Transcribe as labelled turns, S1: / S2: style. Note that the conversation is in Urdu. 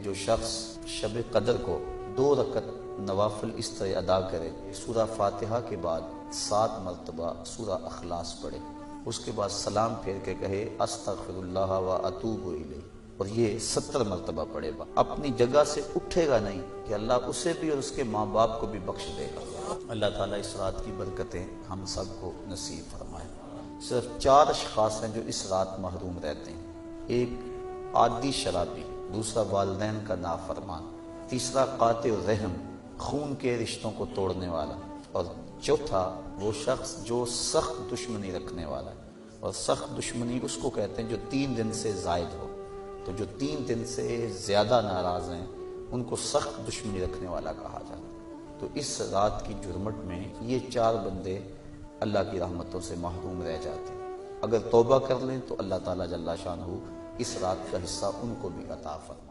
S1: جو شخص شب قدر کو 2 رکعت نوافل اس طرح ادا کرے، سورہ فاتحہ کے بعد 7 مرتبہ سورہ اخلاص پڑھے، اس کے بعد سلام پھیر کے کہے استغفر اللہ و اتوب الیہ، اور یہ 70 مرتبہ پڑھے گا، اپنی جگہ سے اٹھے گا نہیں کہ اللہ اسے بھی اور اس کے ماں باپ کو بھی بخش دے گا۔ اللہ تعالیٰ اس رات کی برکتیں ہم سب کو نصیب فرمائے۔ صرف 4 اشخاص ہیں جو اس رات محروم رہتے ہیں، ایک عادی شرابی، دوسرا والدین کا نافرمان، تیسرا قاطع الرحم، خون کے رشتوں کو توڑنے والا، اور چوتھا وہ شخص جو سخت دشمنی رکھنے والا ہے، اور سخت دشمنی اس کو کہتے ہیں جو 3 دن سے زائد ہو، تو جو 3 دن سے زیادہ ناراض ہیں ان کو سخت دشمنی رکھنے والا کہا جاتا ہے۔ تو اس رات کی جرمٹ میں یہ 4 بندے اللہ کی رحمتوں سے محروم رہ جاتے ہیں۔ اگر توبہ کر لیں تو اللہ تعالیٰ جل شانہ اس رات کا حصہ ان کو بھی عطا فرمائے۔